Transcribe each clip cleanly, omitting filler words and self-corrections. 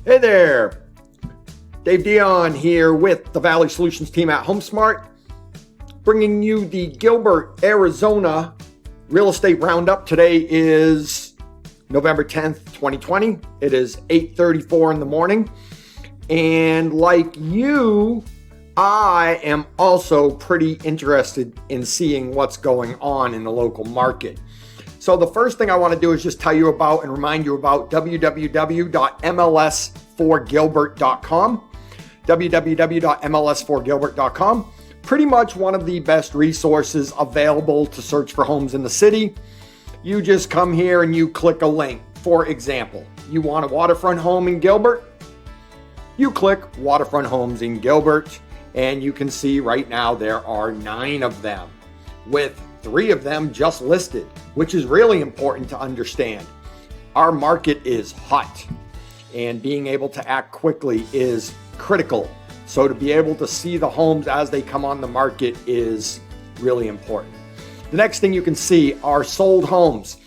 Hey there, Dave Dion here with the Valley Solutions team at HomeSmart, bringing you the Gilbert, Arizona real estate roundup. Today is November 10th, 2020. It is 8:34 in the morning. And like you, I am also pretty interested in seeing what's going on in the local market. So the first thing I want to do is just tell you about and remind you about www.mls4gilbert.com. www.mls4gilbert.com. Pretty much one of the best resources available to search for homes in the city. You just come here and you click a link. For example, you want a waterfront home in Gilbert? You click Waterfront Homes in Gilbert, and you can see right now there are 9 of them, with 3 of them just listed, which is really important to understand. Our market is hot, and being able to act quickly is critical. So to be able to see the homes as they come on the market is really important. The next thing you can see are sold homes.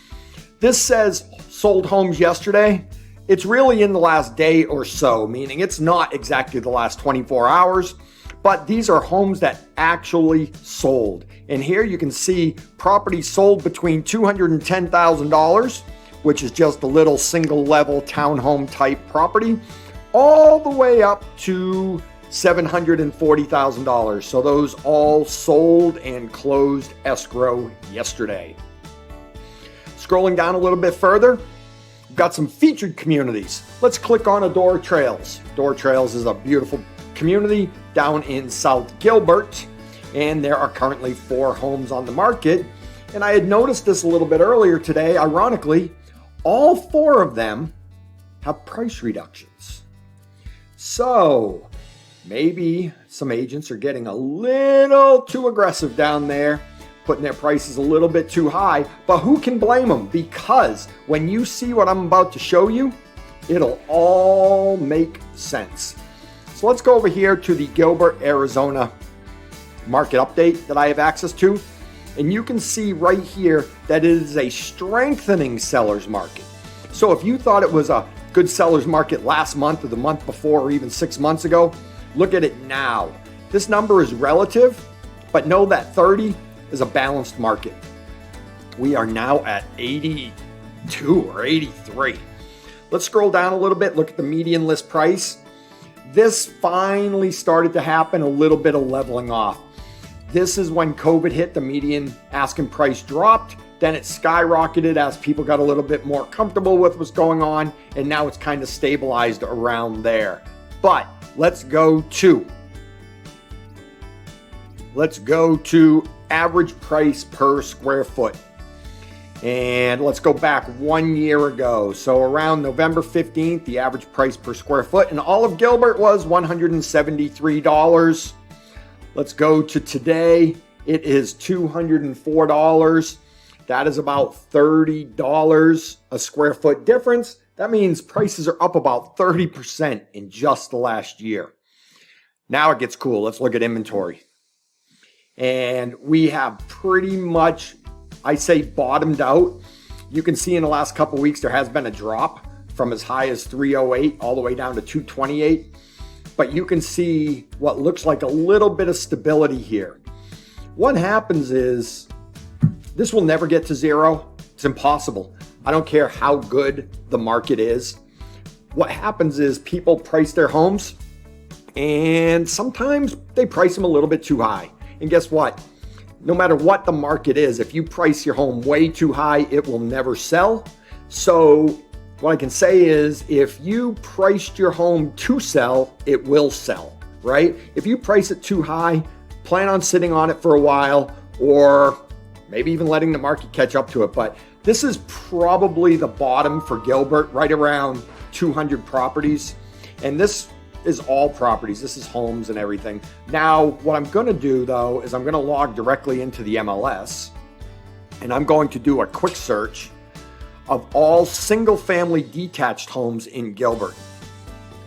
This says sold homes yesterday. It's really in the last day or so, meaning it's not exactly the last 24 hours, but these are homes that actually sold. And here you can see properties sold between $210,000, which is just a little single level townhome type property, all the way up to $740,000. So those all sold and closed escrow yesterday. Scrolling down a little bit further, we've got some featured communities. Let's click on Adore Trails. Adore Trails is a beautiful community down in South Gilbert, and there are currently 4 homes on the market. And I had noticed this a little bit earlier today. Ironically, all 4 of them have price reductions. So maybe some agents are getting a little too aggressive down there, putting their prices a little bit too high, but who can blame them? Because when you see what I'm about to show you, it'll all make sense. So let's go over here to the Gilbert, Arizona market update that I have access to. And you can see right here that it is a strengthening seller's market. So if you thought it was a good seller's market last month or the month before or even 6 months ago, look at it now. This number is relative, but know that 30 is a balanced market. We are now at 82 or 83. Let's scroll down a little bit, look at the median list price. This finally started to happen, a little bit of leveling off. This is when COVID hit, the median asking price dropped, then it skyrocketed as people got a little bit more comfortable with what's going on, and now it's kind of stabilized around there. But let's go to average price per square foot. And let's go back 1 year ago. So around November 15th, the average price per square foot in all of Gilbert was $173. Let's go to today. It is $204. That is about $30 a square foot difference. That means prices are up about 30% in just the last year. Now it gets cool. Let's look at inventory. And we have pretty much, I say, bottomed out. You can see in the last couple of weeks there has been a drop from as high as 308 all the way down to 228. But you can see what looks like a little bit of stability here. What happens is this will never get to zero. It's impossible. I don't care how good the market is. What happens is people price their homes, and sometimes they price them a little bit too high. And guess what? No matter what the market is, if you price your home way too high, it will never sell. So what I can say is if you priced your home to sell, it will sell, right? If you price it too high, plan on sitting on it for a while, or maybe even letting the market catch up to it. But this is probably the bottom for Gilbert, right around 200 properties. And this is all properties. This is homes and everything. Now, what I'm going to do, though, is I'm going to log directly into the MLS, and I'm going to do a quick search of all single-family detached homes in Gilbert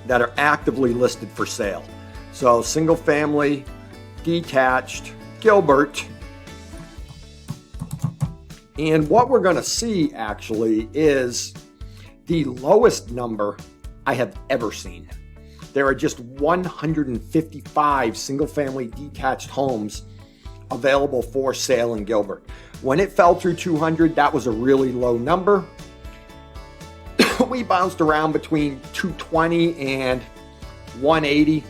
that are actively listed for sale. So single-family detached Gilbert. And what we're going to see actually is the lowest number I have ever seen. There are just 155 single-family detached homes available for sale in Gilbert. When it fell through 200, that was a really low number. We bounced around between 220 and 180.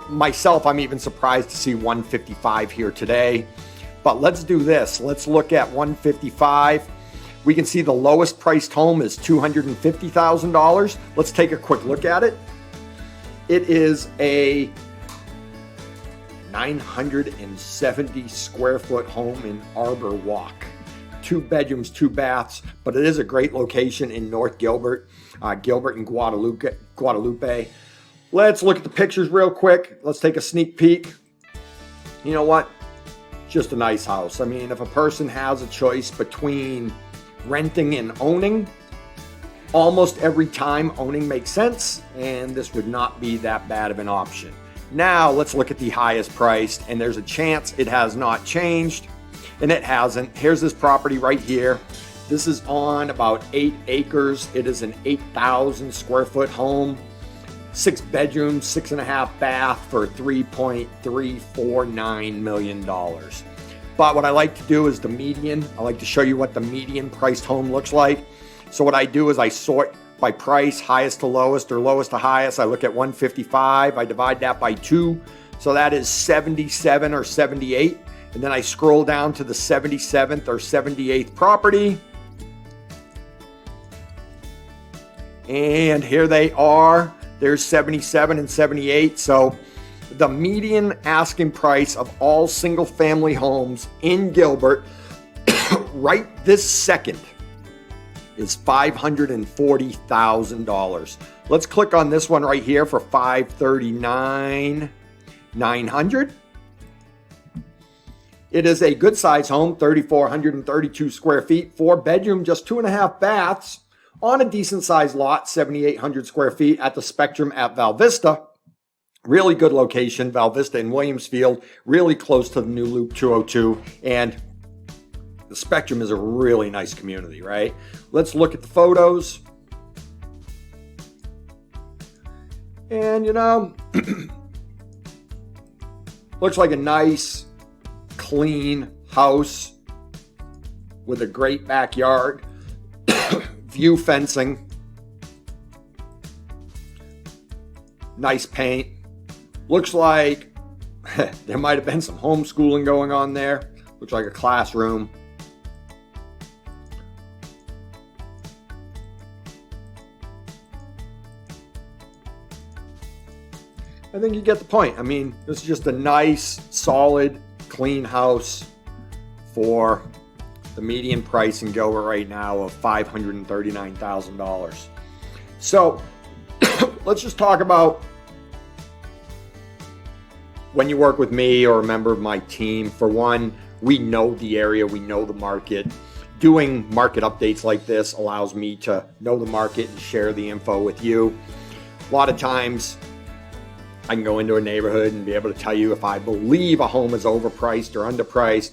Myself, I'm even surprised to see 155 here today. But let's do this. Let's look at 155. We can see the lowest priced home is $250,000. Let's take a quick look at it. It is a 970 square foot home in Arbor Walk. 2 bedrooms, 2 baths, but it is a great location in North Gilbert, Gilbert and Guadalupe. Let's look at the pictures real quick. Let's take a sneak peek. You know what? Just a nice house. I mean, if a person has a choice between renting and owning, almost every time owning makes sense, and this would not be that bad of an option. Now let's look at the highest priced, and there's a chance it has not changed, and it hasn't. Here's this property right here. This is on about 8 acres. It is an 8,000 square foot home, 6 bedrooms, 6.5 bath for $3.349 million. But what I like to do is the median. I like to show you what the median priced home looks like. So what I do is I sort by price, highest to lowest or lowest to highest. I look at 155, I divide that by 2. So that is 77 or 78. And then I scroll down to the 77th or 78th property. And here they are. There's 77 and 78. So the median asking price of all single family homes in Gilbert right this second is $540,000. Let's click on this one right here for $539,900. It is a good size home, 3,432 square feet, 4 bedroom, just 2.5 baths on a decent sized lot, 7,800 square feet at the Spectrum at Val Vista. Really good location, Val Vista in Williamsfield, really close to the new Loop 202. And the Spectrum is a really nice community, right? Let's look at the photos. And, you know, looks like a nice, clean house with a great backyard, view fencing, nice paint. Looks like there might have been some homeschooling going on there. Looks like a classroom. I think you get the point. I mean, this is just a nice, solid, clean house for the median price in Gilbert right now of $539,000. So let's just talk about when you work with me or a member of my team. For one, we know the area, we know the market. Doing market updates like this allows me to know the market and share the info with you. A lot of times, I can go into a neighborhood and be able to tell you if I believe a home is overpriced or underpriced.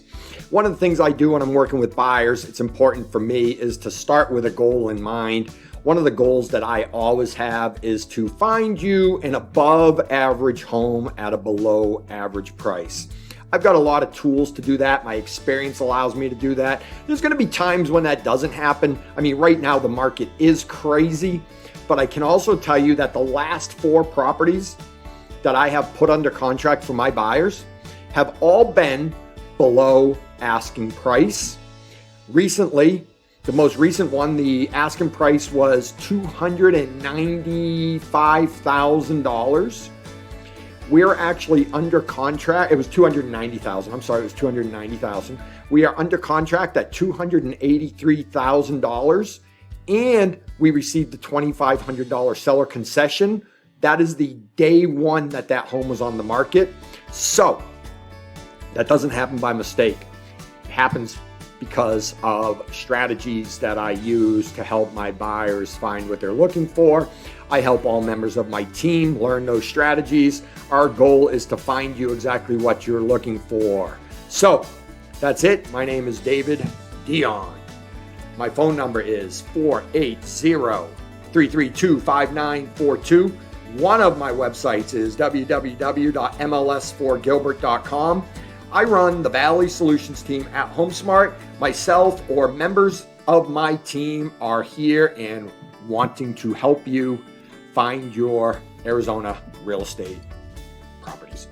One of the things I do when I'm working with buyers, it's important for me, is to start with a goal in mind. One of the goals that I always have is to find you an above average home at a below average price. I've got a lot of tools to do that. My experience allows me to do that. There's going to be times when that doesn't happen. I mean, right now the market is crazy, but I can also tell you that the last 4 properties that I have put under contract for my buyers have all been below asking price. Recently, the most recent one, the asking price was $295,000. We're actually under contract. It was $290,000. I'm sorry, it was $290,000. We are under contract at $283,000, and we received the $2,500 seller concession. That is the day one that home was on the market. So that doesn't happen by mistake. It happens because of strategies that I use to help my buyers find what they're looking for. I help all members of my team learn those strategies. Our goal is to find you exactly what you're looking for. So that's it. My name is David Dion. My phone number is 480 332-5942. One of my websites is www.mls4gilbert.com. I run the Valley Solutions team at HomeSmart. Myself or members of my team are here and wanting to help you find your Arizona real estate properties.